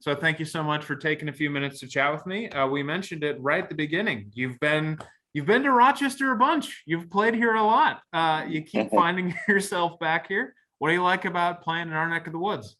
So thank you so much for taking a few minutes to chat with me. We mentioned it right at the beginning. You've been to Rochester a bunch. You've played here a lot. You keep finding yourself back here. What do you like about playing in our neck of the woods?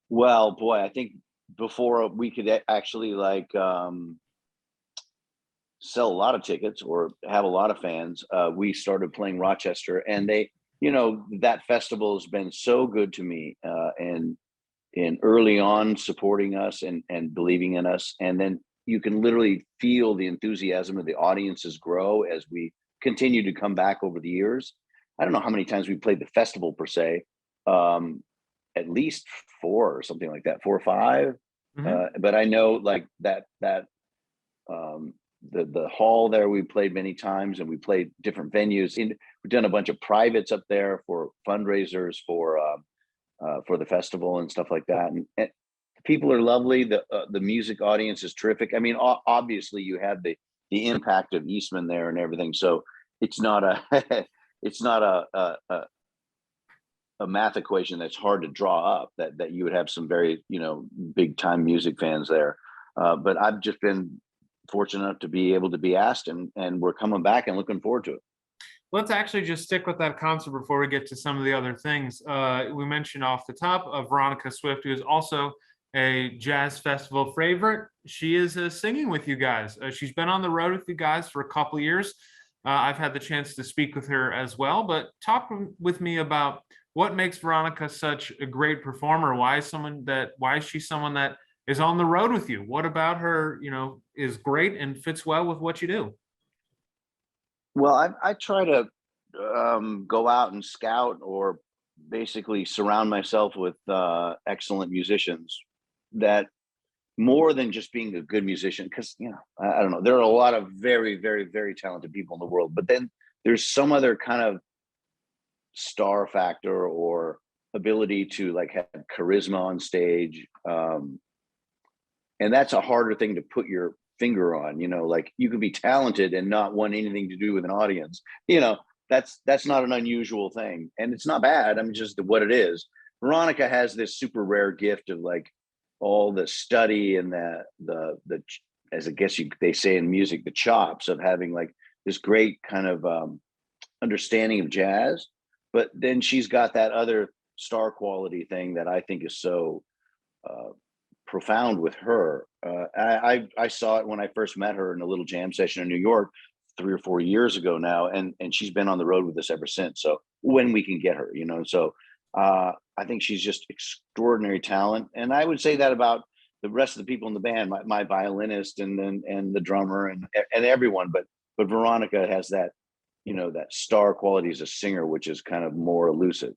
Well, boy, I think before we could actually sell a lot of tickets or have a lot of fans, we started playing Rochester, and that festival has been so good to me, and early on supporting us and believing in us. And then you can literally feel the enthusiasm of the audiences grow as we continue to come back over the years. I don't know how many times we played the festival per se, at least 4 or something like that, 4 or 5. But I know like that the hall there, we played many times, and we played different venues. We've done a bunch of privates up there for fundraisers for the festival and stuff like that. And people are lovely. The music audience is terrific. I mean, obviously you have the impact of Eastman there and everything. So it's not a math equation that's hard to draw up, that you would have some very, big time music fans there. But I've just been fortunate enough to be able to be asked, and we're coming back and looking forward to it. Let's actually just stick with that concert before we get to some of the other things. We mentioned off the top of Veronica Swift, who is also a jazz festival favorite. She is singing with you guys. She's been on the road with you guys for a couple years. I've had the chance to speak with her as well, but talk with me about what makes Veronica such a great performer. Why is she someone that is on the road with you? What about her, is great and fits well with what you do? Well, I try to go out and scout, or basically surround myself with excellent musicians, that more than just being a good musician, because I don't know, there are a lot of very, very, very talented people in the world, but then there's some other kind of star factor or ability to like have charisma on stage, and that's a harder thing to put your finger on. Like you can be talented and not want anything to do with an audience. That's not an unusual thing, and it's not bad. I mean, just what it is. Veronica has this super rare gift of like all the study and the as I guess they say in music, the chops of having like this great kind of understanding of jazz, but then she's got that other star quality thing that I think is so profound with her. I saw it when I first met her in a little jam session in New York 3 or 4 years ago now, and she's been on the road with us ever since. So when we can get her, so I think she's just extraordinary talent, and I would say that about the rest of the people in the band, my violinist and the drummer and everyone. But Veronica has that that star quality as a singer, which is kind of more elusive.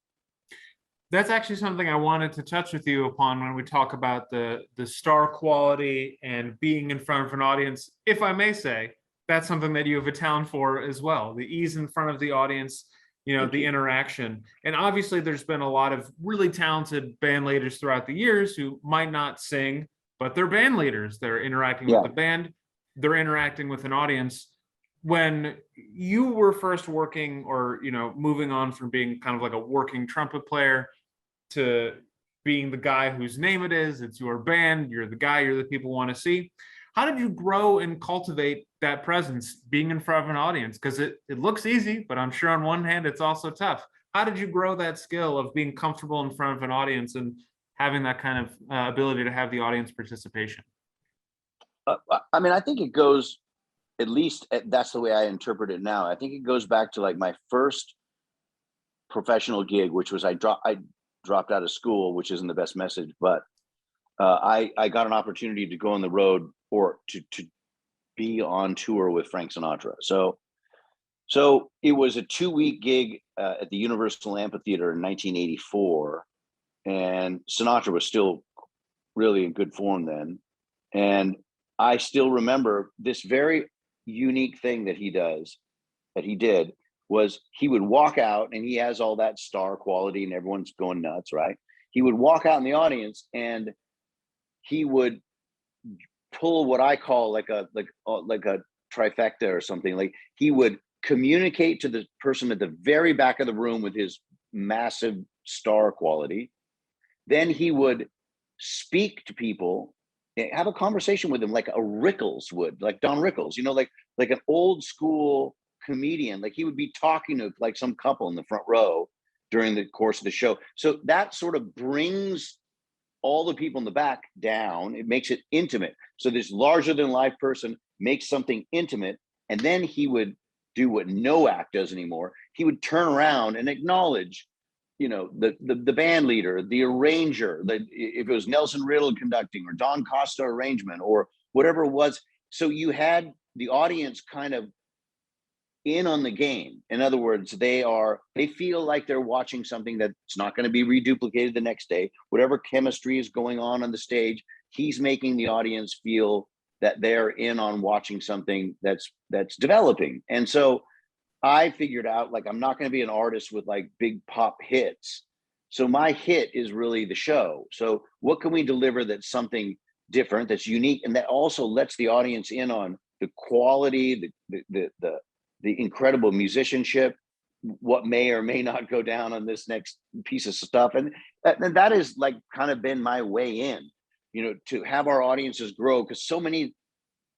That's actually something I wanted to touch with you upon when we talk about the star quality and being in front of an audience. If I may say, that's something that you have a talent for as well. The ease in front of the audience, the interaction. And obviously there's been a lot of really talented band leaders throughout the years who might not sing, but they're band leaders. They're interacting with the band. They're interacting with an audience. When you were first working, or, moving on from being kind of like a working trumpet player to being the guy whose name it is, it's your band, you're the guy, you're the people want to see. How did you grow and cultivate that presence, being in front of an audience? Because it looks easy, but I'm sure on one hand, it's also tough. How did you grow that skill of being comfortable in front of an audience and having that kind of ability to have the audience participation? I mean, I think it goes, at least that's the way I interpret it now. I think it goes back to like my first professional gig, which was I dropped out of school, which isn't the best message, but I got an opportunity to go on the road, or to be on tour with Frank Sinatra. So it was a 2-week gig at the Universal Amphitheater in 1984, and Sinatra was still really in good form then. And I still remember this very unique thing that he did was he would walk out, and he has all that star quality and everyone's going nuts, right? He would walk out in the audience, and he would pull what I call like a trifecta or something. Like he would communicate to the person at the very back of the room with his massive star quality. Then he would speak to people, have a conversation with them like a Rickles would, like Don Rickles, you know, like an old school comedian. Like he would be talking to like some couple in the front row during the course of the show. So that sort of brings all the people in the back down. It makes it intimate. So this larger than life person makes something intimate, and then he would do what no act does anymore. He would turn around and acknowledge, you know, the band leader, the arranger, if it was Nelson Riddle conducting or Don Costa arrangement or whatever it was. So you had the audience kind of in on the game. In other words, they feel like they're watching something that's not going to be reduplicated the next day. Whatever chemistry is going on the stage, he's making the audience feel that they're in on watching something that's developing. And so I figured out, like, I'm not going to be an artist with like big pop hits. So my hit is really the show. So what can we deliver that's something different, that's unique, and that also lets the audience in on the quality, the incredible musicianship, what may or may not go down on this next piece of stuff. And that has like kind of been my way in, you know, to have our audiences grow. Because so many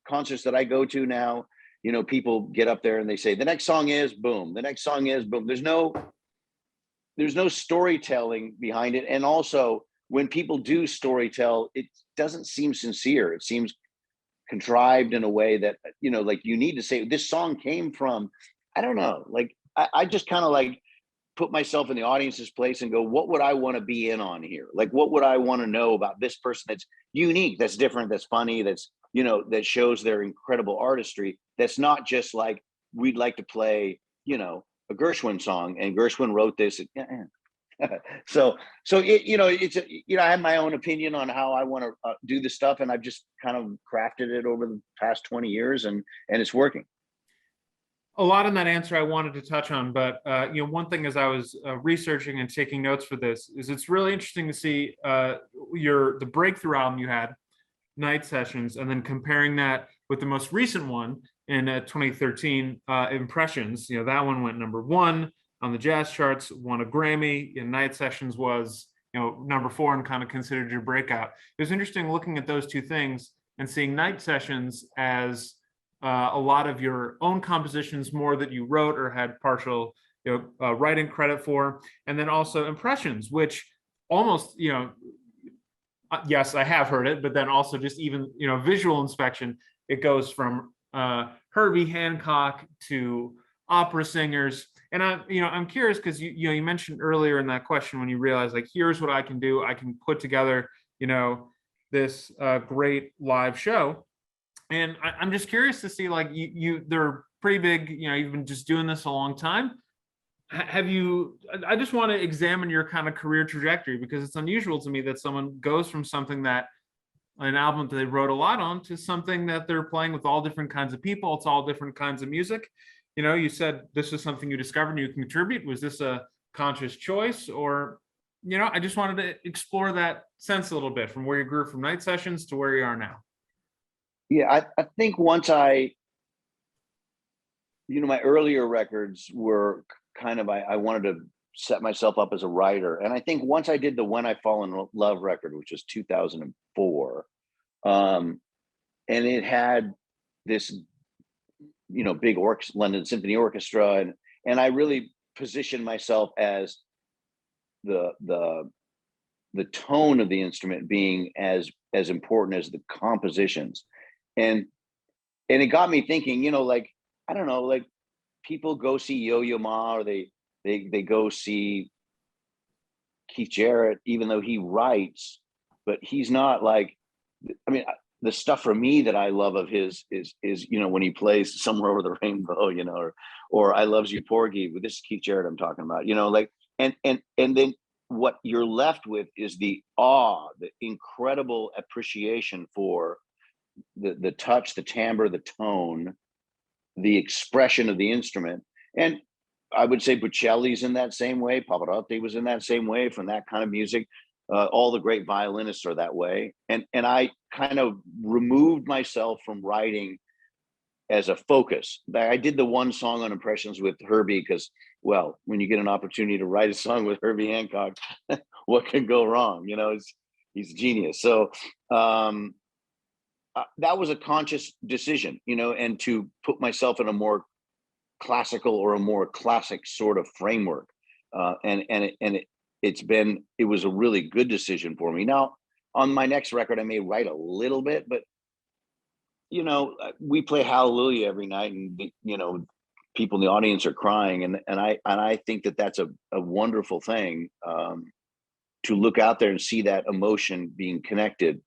concerts that I go to now, you know, people get up there and they say, the next song is boom, the next song is boom. There's no storytelling behind it. And also when people do storytell, it doesn't seem sincere. It seems contrived in a way that, you know, like you need to say this song came from, I don't know, like I just kind of like put myself in the audience's place and go, what would I want to be in on here? Like, what would I want to know about this person that's unique, that's different, that's funny, that's, you know, that shows their incredible artistry. That's not just like, we'd like to play, you know, a Gershwin song and Gershwin wrote this. So it, you know, you know, I have my own opinion on how I want to do this stuff, and I've just kind of crafted it over the past 20 years, and it's working. A lot in that answer I wanted to touch on, but you know, one thing as I was researching and taking notes for this is it's really interesting to see the breakthrough album you had, Night Sessions, and then comparing that with the most recent one in 2013, Impressions. You know, that one went #1 on the jazz charts, won a Grammy, and Night Sessions was, you know, #4 and kind of considered your breakout. It was interesting looking at those two things and seeing Night Sessions as a lot of your own compositions, more that you wrote or had partial, you know, writing credit for, and then also Impressions, which almost, you know, yes, I have heard it, but then also just even, you know, visual inspection, it goes from Herbie Hancock to opera singers. And I'm curious because you mentioned earlier in that question when you realized, like, here's what I can do. I can put together, you know, this great live show. And I'm just curious to see, like, they're pretty big, you know, you've been just doing this a long time. I just want to examine your kind of career trajectory, because it's unusual to me that someone goes from something that an album that they wrote a lot on to something that they're playing with all different kinds of people. It's all different kinds of music. You know, you said this is something you discovered and you contribute. Was this a conscious choice? Or, you know, I just wanted to explore that sense a little bit, from where you grew from Night Sessions to where you are now. Yeah, I think once you know, my earlier records were kind of, I wanted to set myself up as a writer. And I think once I did the When I Fall in Love record, which was 2004, and it had this, you know, big London Symphony Orchestra, and I really positioned myself as the tone of the instrument being as important as the compositions. And it got me thinking, you know, like, I don't know, like, people go see Yo-Yo Ma, or they go see Keith Jarrett, even though he writes, but he's not like, I mean, the stuff for me that I love of his is, you know, when he plays Somewhere Over the Rainbow, you know, or I Loves You Porgy. But this is Keith Jarrett I'm talking about, you know, like, and then what you're left with is the awe, the incredible appreciation for the touch, the timbre, the tone, the expression of the instrument. And I would say Bocelli's in that same way. Pavarotti was in that same way, from that kind of music. All the great violinists are that way. And I kind of removed myself from writing as a focus. I did the one song on Impressions with Herbie because, well, when you get an opportunity to write a song with Herbie Hancock, what can go wrong? You know, He's a genius. So that was a conscious decision, and to put myself in a more classical or a more classic sort of framework. It was a really good decision for me. Now, on my next record, I may write a little bit, but we play Hallelujah every night, and people in the audience are crying, and I think that that's a wonderful thing, to look out there and see that emotion being connected,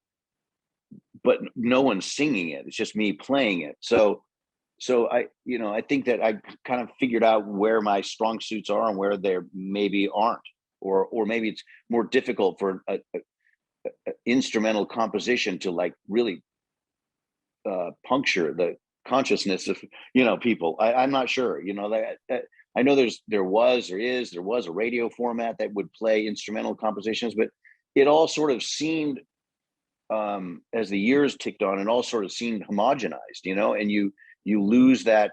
but no one's singing it. It's just me playing it. So I think that I kind of figured out where my strong suits are and where they maybe aren't, or maybe it's more difficult for a instrumental composition to like really puncture the consciousness of people. I'm not sure. That I know there was a radio format that would play instrumental compositions, but it all sort of seemed, as the years ticked on, it all sort of seemed homogenized, and you lose that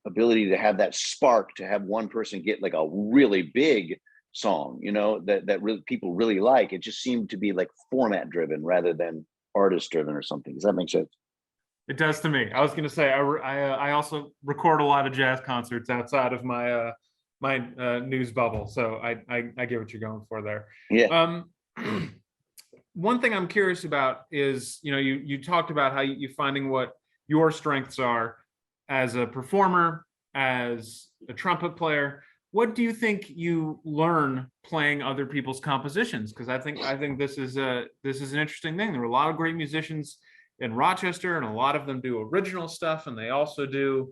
ability to have that spark, to have one person get like a really big song, that really people really like. It just seemed to be like format driven rather than artist driven or something. Does that make sense? It does to me. I was going to say, I also record a lot of jazz concerts outside of my news bubble, so I get what you're going for there. Yeah. One thing I'm curious about is, you talked about how you finding what your strengths are as a performer, as a trumpet player. What do you think you learn playing other people's compositions? Because I think this is an interesting thing. There are a lot of great musicians in Rochester, and a lot of them do original stuff, and they also do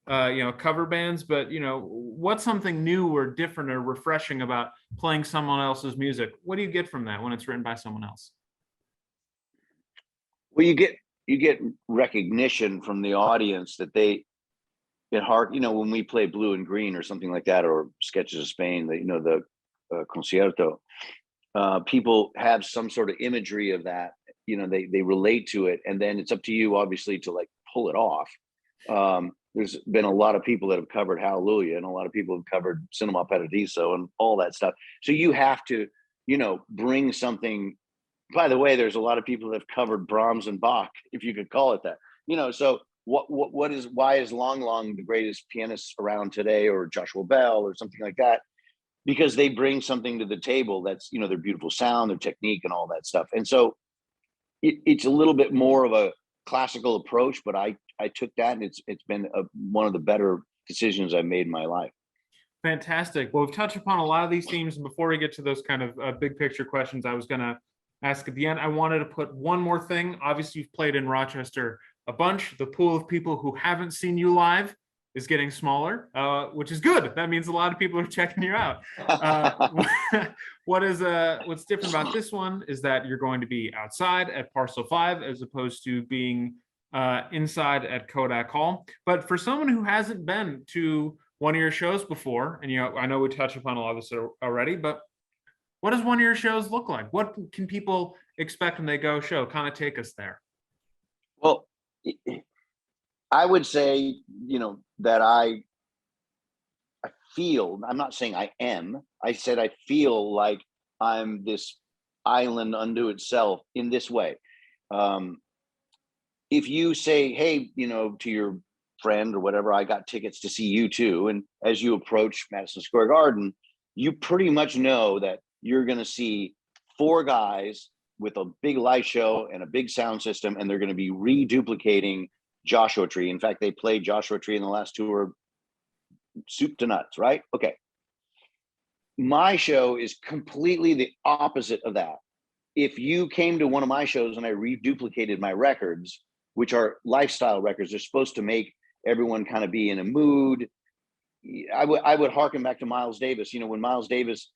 cover bands. But what's something new or different or refreshing about playing someone else's music? What do you get from that when it's written by someone else? Well, you get recognition from the audience that they at heart, when we play Blue and Green or something like that, or Sketches of Spain, the concierto, people have some sort of imagery of that. They relate to it, and then it's up to you, obviously, to like pull it off. There's been a lot of people that have covered Hallelujah, and a lot of people have covered Cinema Paradiso and all that stuff. So you have to, bring something. By the way, there's a lot of people that have covered Brahms and Bach, if you could call it that. So why is Long the greatest pianist around today, or Joshua Bell or something like that? Because they bring something to the table that's, their beautiful sound, their technique, and all that stuff. And so it's a little bit more of a classical approach, but I took that, and it's been one of the better decisions I've made in my life. Fantastic. Well, we've touched upon a lot of these themes, and before we get to those kind of big picture questions, I was going to ask at the end, I wanted to put one more thing. Obviously, you've played in Rochester a bunch. The pool of people who haven't seen you live is getting smaller, which is good. That means a lot of people are checking you out. What's different about this one is that you're going to be outside at Parcel 5 as opposed to being inside at Kodak Hall. But for someone who hasn't been to one of your shows before, and I know we touched upon a lot of this already, but what does one of your shows look like? What can people expect when they go show? Kind of take us there. Well, I would say, that I feel, I'm not saying I am, I said I feel like I'm this island unto itself in this way. If you say, hey, to your friend or whatever, I got tickets to see you too, and as you approach Madison Square Garden, you pretty much know that you're going to see 4 guys with a big light show and a big sound system, and they're going to be reduplicating Joshua Tree. In fact, they played Joshua Tree in the last tour, soup to nuts, right? Okay. My show is completely the opposite of that. If you came to one of my shows and I reduplicated my records, which are lifestyle records, they're supposed to make everyone kind of be in a mood. I would harken back to Miles Davis. When Miles Davis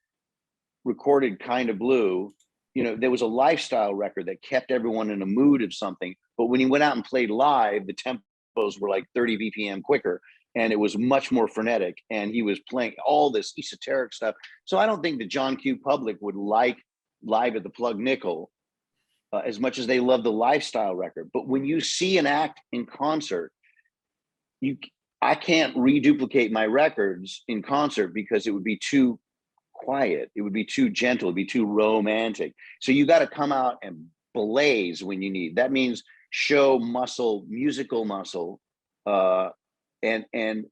recorded Kind of Blue, there was a lifestyle record that kept everyone in a mood of something. But when he went out and played live, the tempos were like 30 BPM quicker, and it was much more frenetic. And he was playing all this esoteric stuff. So I don't think the John Q public would like Live at the Plug Nickel as much as they love the lifestyle record. But when you see an act in concert, I can't reduplicate my records in concert because it would be too quiet. It would be too gentle. It'd be too romantic. So you got to come out and blaze when you need. That means show muscle, musical muscle, and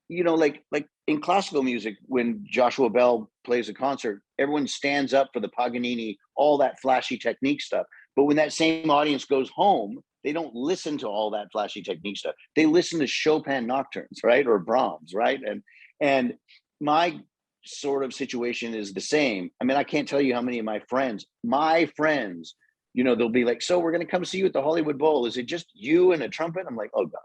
you know, like in classical music, when Joshua Bell plays a concert, everyone stands up for the Paganini, all that flashy technique stuff. But when that same audience goes home, they don't listen to all that flashy technique stuff. They listen to Chopin nocturnes, right? Or Brahms, right? And my sort of situation is the same. I mean, I can't tell you how many of my friends, you know, they'll be like, so we're going to come see you at the Hollywood Bowl. Is it just you and a trumpet? I'm like, oh God.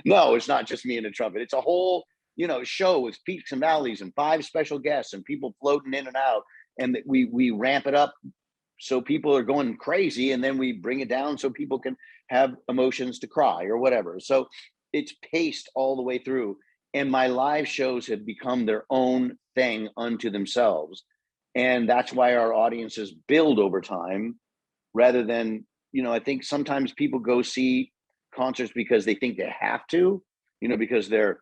No, it's not just me and a trumpet. It's a whole, you know, show with peaks and valleys and 5 special guests and people floating in and out. And we ramp it up so people are going crazy, and then we bring it down so people can have emotions to cry or whatever. So it's paced all the way through. And my live shows have become their own thing unto themselves. And that's why our audiences build over time rather than, you know, I think sometimes people go see concerts because they think they have to, you know, because they're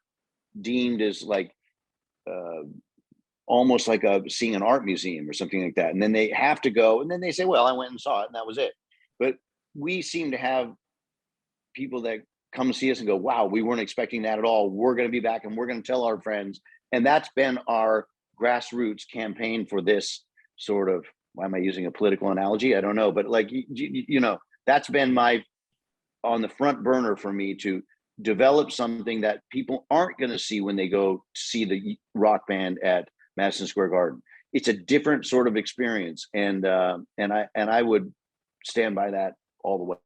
deemed as like almost like seeing an art museum or something like that. And then they have to go, and then they say, well, I went and saw it and that was it. But we seem to have people that come see us and go, wow, we weren't expecting that at all. We're going to be back and we're going to tell our friends. And that's been our grassroots campaign for this sort of, why am I using a political analogy? I don't know. But like, you know, that's been on the front burner for me to develop something that people aren't going to see when they go see the rock band at Madison Square Garden. It's a different sort of experience. And I would stand by that all the way.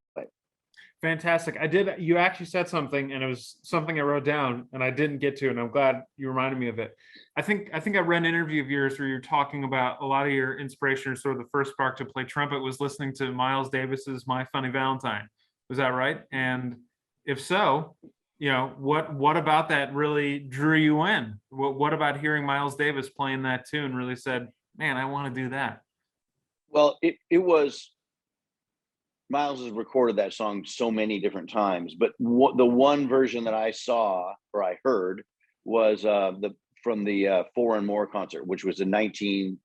Fantastic. You actually said something, and it was something I wrote down and I didn't get to, and I'm glad you reminded me of it. I think I read an interview of yours where you're talking about a lot of your inspiration, or sort of the first spark to play trumpet was listening to Miles Davis's My Funny Valentine. Was that right? And if so, you know, what about that really drew you in? What about hearing Miles Davis playing that tune really said, man, I want to do that? Well, it was, Miles has recorded that song so many different times, but the one version that I saw or I heard was from the 4 and More concert, which was a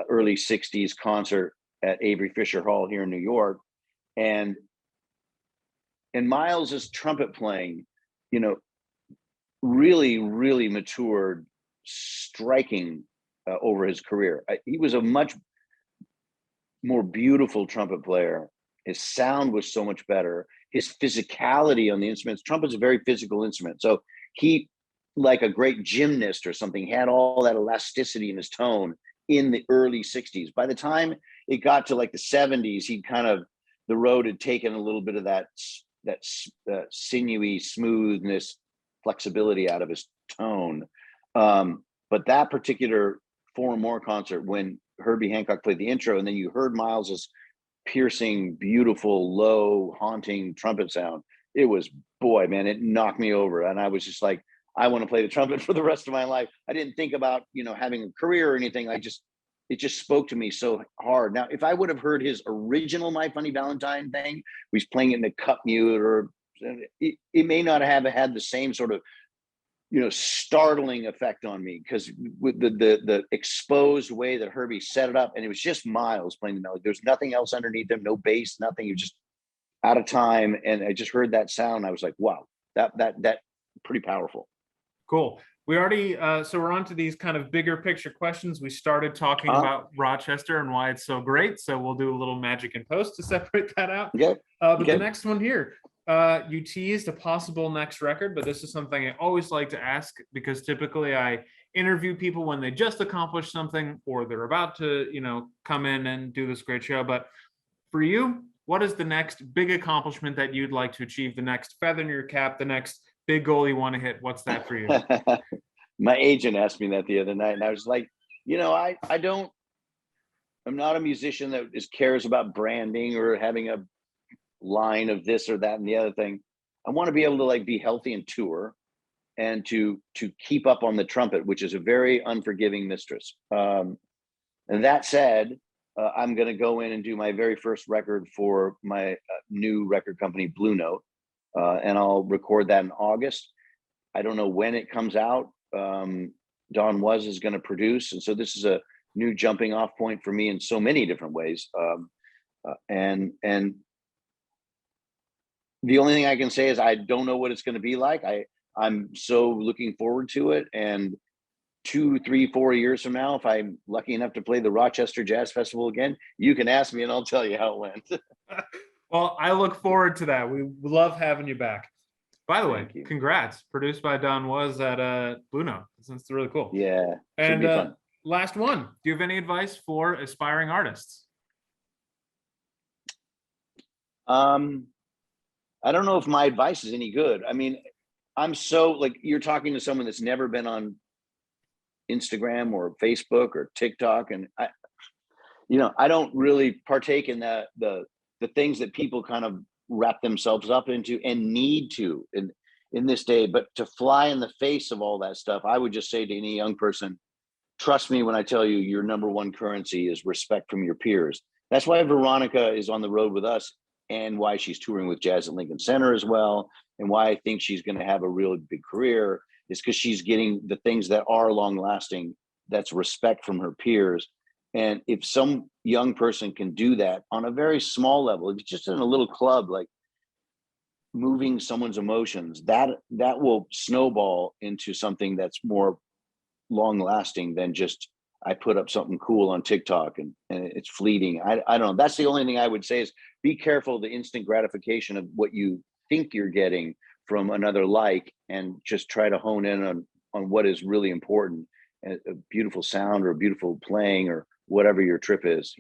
early 60s concert at Avery Fisher Hall here in New York. And Miles's trumpet playing, you know, really, really matured, striking over his career. He was a much more beautiful trumpet player. His sound was so much better. His physicality on the instruments, trumpet's a very physical instrument. So he, like a great gymnast or something, had all that elasticity in his tone in the early 60s. By the time it got to like the 70s, the road had taken a little bit of that sinewy smoothness, flexibility out of his tone. But that particular 4 and More concert, when Herbie Hancock played the intro, and then you heard Miles's piercing, beautiful, low, haunting trumpet sound, it was, boy, man, it knocked me over. And I was just like, I want to play the trumpet for the rest of my life. I didn't think about, you know, having a career or anything. It just spoke to me so hard. Now, if I would have heard his original My Funny Valentine thing, he's playing it in a cup mute, or it may not have had the same sort of, you know, startling effect on me, because with the exposed way that Herbie set it up, and it was just Miles playing the melody. There's nothing else underneath him, no bass, nothing. You're just out of time. And I just heard that sound. I was like, wow, that pretty powerful. Cool. We already, so we're on to these kind of bigger picture questions. We started talking about Rochester and why it's so great. So we'll do a little magic in post to separate that out. Okay. But the next one here, you teased a possible next record, but this is something I always like to ask, because typically I interview people when they just accomplished something or they're about to, you know, come in and do this great show. But for you, what is the next big accomplishment that you'd like to achieve? The next feather in your cap, the next big goal you want to hit? What's that for you? My agent asked me that the other night, and I was like, you know, I'm not a musician that cares about branding or having a line of this or that and the other thing. I want to be able to like be healthy and tour, and to keep up on the trumpet, which is a very unforgiving mistress. And that said, I'm going to go in and do my very first record for my new record company, Blue Note, and I'll record that in August. I don't know when it comes out. Don Was is going to produce. And so this is a new jumping off point for me in so many different ways. And the only thing I can say is I don't know what it's going to be like. I'm so looking forward to it. And 2, 3, 4 years from now, if I'm lucky enough to play the Rochester Jazz Festival again, you can ask me and I'll tell you how it went. Well, I look forward to that. We love having you back. By the way, Thank you. congrats. Produced by Don Was at Blue Note. That's really cool. Yeah, should And be fun. last one. Do you have any advice for aspiring artists? I don't know if my advice is any good. I mean, I'm so like, you're talking to someone that's never been on Instagram or Facebook or TikTok, and I don't really partake in the things that people kind of wrap themselves up into and need to in this day. But to fly in the face of all that stuff, I would just say to any young person, trust me when I tell you your number one currency is respect from your peers. That's why Veronica is on the road with us, and why she's touring with Jazz at Lincoln Center as well, and why I think she's going to have a real big career is because she's getting the things that are long lasting. That's respect from her peers. And if some young person can do that on a very small level, it's just in a little club, like moving someone's emotions, that will snowball into something that's more long lasting than just I put up something cool on TikTok and it's fleeting. I don't know. That's the only thing I would say is be careful of the instant gratification of what you think you're getting from another like, and just try to hone in on what is really important, a beautiful sound or a beautiful playing or whatever your trip is,